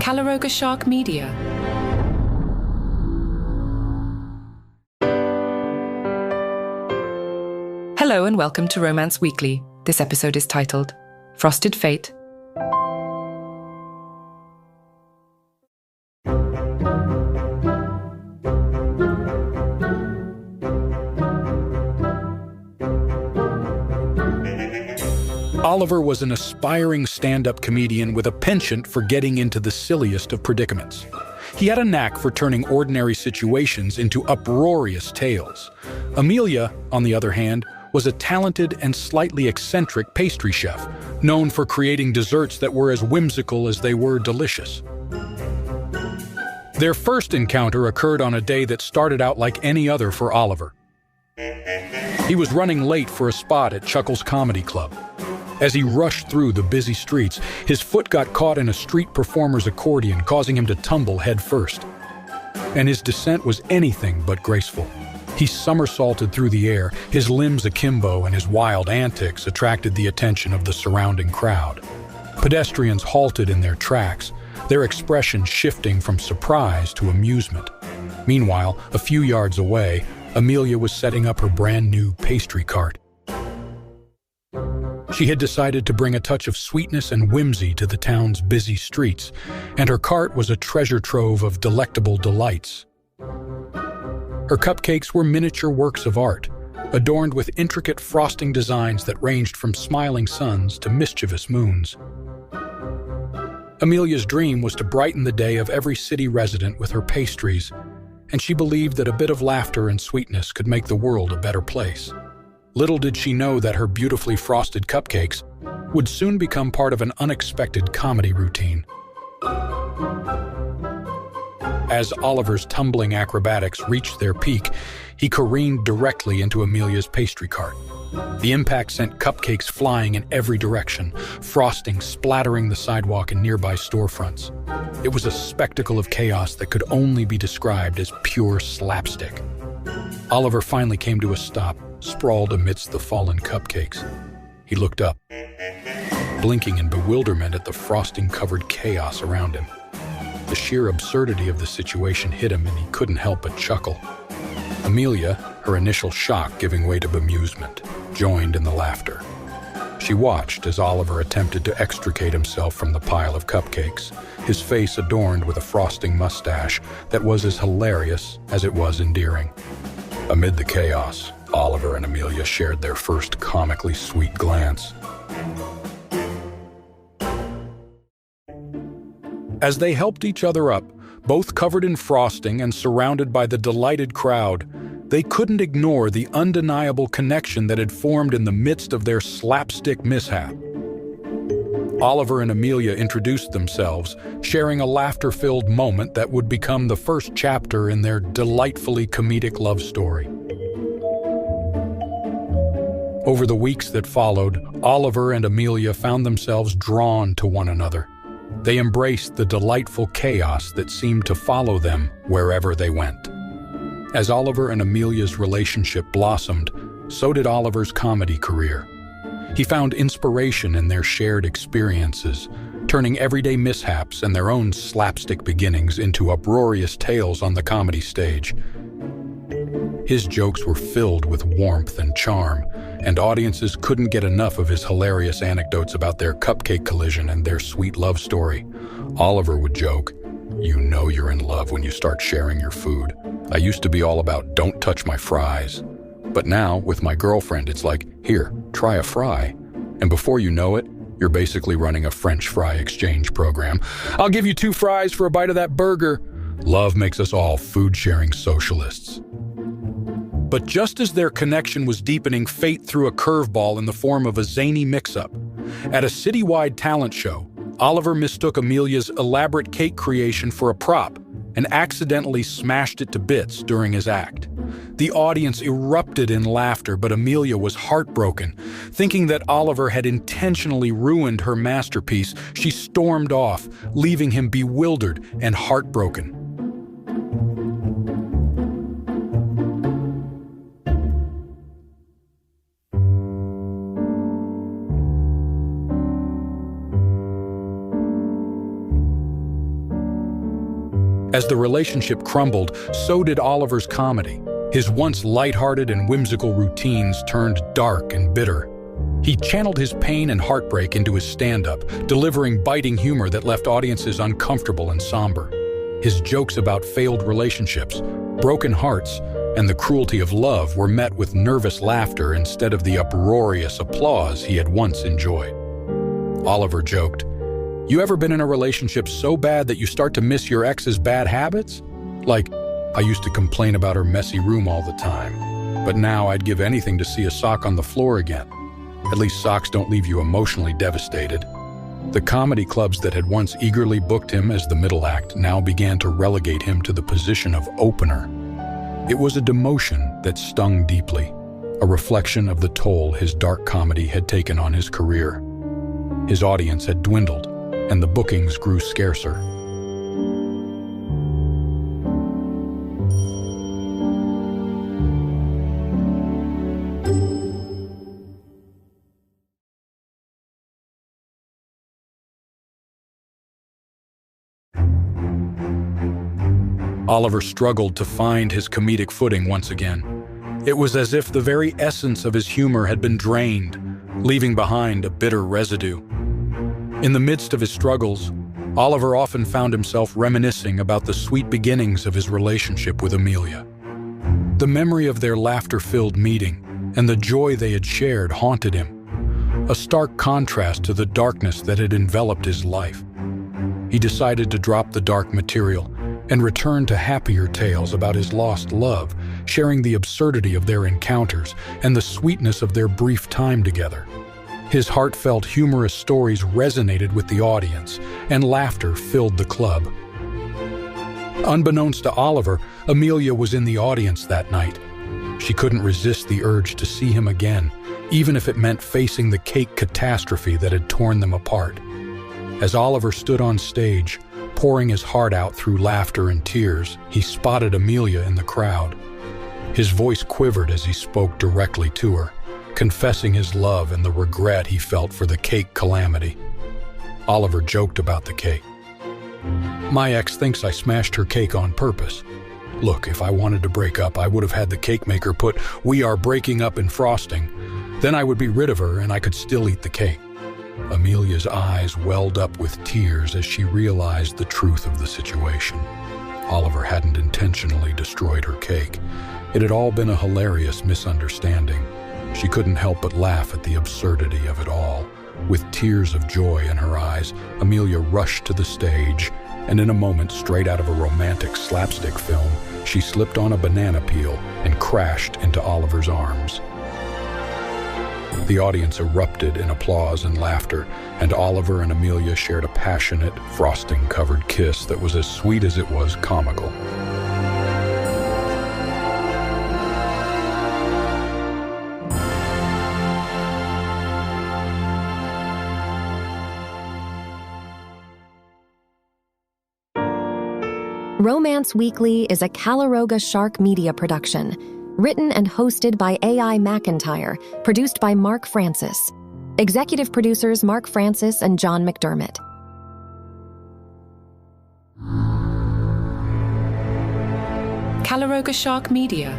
Calaroga Shark Media. Hello and welcome to Romance Weekly. This episode is titled Frosted Fate. Oliver was an aspiring stand-up comedian with a penchant for getting into the silliest of predicaments. He had a knack for turning ordinary situations into uproarious tales. Amelia, on the other hand, was a talented and slightly eccentric pastry chef, known for creating desserts that were as whimsical as they were delicious. Their first encounter occurred on a day that started out like any other for Oliver. He was running late for a spot at Chuckle's Comedy Club. As he rushed through the busy streets, his foot got caught in a street performer's accordion, causing him to tumble headfirst. And his descent was anything but graceful. He somersaulted through the air, his limbs akimbo, and his wild antics attracted the attention of the surrounding crowd. Pedestrians halted in their tracks, their expression shifting from surprise to amusement. Meanwhile, a few yards away, Amelia was setting up her brand-new pastry cart. She had decided to bring a touch of sweetness and whimsy to the town's busy streets, and her cart was a treasure trove of delectable delights. Her cupcakes were miniature works of art, adorned with intricate frosting designs that ranged from smiling suns to mischievous moons. Amelia's dream was to brighten the day of every city resident with her pastries, and she believed that a bit of laughter and sweetness could make the world a better place. Little did she know that her beautifully frosted cupcakes would soon become part of an unexpected comedy routine. As Oliver's tumbling acrobatics reached their peak, he careened directly into Amelia's pastry cart. The impact sent cupcakes flying in every direction, frosting splattering the sidewalk and nearby storefronts. It was a spectacle of chaos that could only be described as pure slapstick. Oliver finally came to a stop, sprawled amidst the fallen cupcakes. He looked up, blinking in bewilderment at the frosting-covered chaos around him. The sheer absurdity of the situation hit him, and he couldn't help but chuckle. Amelia, her initial shock giving way to bemusement, joined in the laughter. She watched as Oliver attempted to extricate himself from the pile of cupcakes, his face adorned with a frosting mustache that was as hilarious as it was endearing. Amid the chaos, Oliver and Amelia shared their first comically sweet glance. As they helped each other up, both covered in frosting and surrounded by the delighted crowd, they couldn't ignore the undeniable connection that had formed in the midst of their slapstick mishap. Oliver and Amelia introduced themselves, sharing a laughter-filled moment that would become the first chapter in their delightfully comedic love story. Over the weeks that followed, Oliver and Amelia found themselves drawn to one another. They embraced the delightful chaos that seemed to follow them wherever they went. As Oliver and Amelia's relationship blossomed, so did Oliver's comedy career. He found inspiration in their shared experiences, turning everyday mishaps and their own slapstick beginnings into uproarious tales on the comedy stage. His jokes were filled with warmth and charm, and audiences couldn't get enough of his hilarious anecdotes about their cupcake collision and their sweet love story. Oliver would joke, "You know you're in love when you start sharing your food. I used to be all about don't touch my fries. But now, with my girlfriend, it's like, here, try a fry. And before you know it, you're basically running a French fry exchange program. I'll give you 2 fries for a bite of that burger." Love makes us all food-sharing socialists. But just as their connection was deepening, fate threw a curveball in the form of a zany mix-up. At a citywide talent show, Oliver mistook Amelia's elaborate cake creation for a prop and accidentally smashed it to bits during his act. The audience erupted in laughter, but Amelia was heartbroken. Thinking that Oliver had intentionally ruined her masterpiece, she stormed off, leaving him bewildered and heartbroken. As the relationship crumbled, so did Oliver's comedy. His once lighthearted and whimsical routines turned dark and bitter. He channeled his pain and heartbreak into his stand-up, delivering biting humor that left audiences uncomfortable and somber. His jokes about failed relationships, broken hearts, and the cruelty of love were met with nervous laughter instead of the uproarious applause he had once enjoyed. Oliver joked, "You ever been in a relationship so bad that you start to miss your ex's bad habits? Like, I used to complain about her messy room all the time, but now I'd give anything to see a sock on the floor again. At least socks don't leave you emotionally devastated." The comedy clubs that had once eagerly booked him as the middle act now began to relegate him to the position of opener. It was a demotion that stung deeply, a reflection of the toll his dark comedy had taken on his career. His audience had dwindled, and the bookings grew scarcer. Oliver struggled to find his comedic footing once again. It was as if the very essence of his humor had been drained, leaving behind a bitter residue. In the midst of his struggles, Oliver often found himself reminiscing about the sweet beginnings of his relationship with Amelia. The memory of their laughter-filled meeting and the joy they had shared haunted him, a stark contrast to the darkness that had enveloped his life. He decided to drop the dark material and return to happier tales about his lost love, sharing the absurdity of their encounters and the sweetness of their brief time together. His heartfelt, humorous stories resonated with the audience, and laughter filled the club. Unbeknownst to Oliver, Amelia was in the audience that night. She couldn't resist the urge to see him again, even if it meant facing the cake catastrophe that had torn them apart. As Oliver stood on stage, pouring his heart out through laughter and tears, he spotted Amelia in the crowd. His voice quivered as he spoke directly to her, confessing his love and the regret he felt for the cake calamity. Oliver joked about the cake. "My ex thinks I smashed her cake on purpose. Look, if I wanted to break up, I would have had the cake maker put 'We are breaking up' in frosting. Then I would be rid of her and I could still eat the cake." Amelia's eyes welled up with tears as she realized the truth of the situation. Oliver hadn't intentionally destroyed her cake. It had all been a hilarious misunderstanding. She couldn't help but laugh at the absurdity of it all. With tears of joy in her eyes, Amelia rushed to the stage, and in a moment, straight out of a romantic slapstick film, she slipped on a banana peel and crashed into Oliver's arms. The audience erupted in applause and laughter, and Oliver and Amelia shared a passionate, frosting-covered kiss that was as sweet as it was comical. Romance Weekly is a Calaroga Shark Media production, written and hosted by AI McIntyre, produced by Mark Francis. Executive producers Mark Francis and John McDermott. Calaroga Shark Media.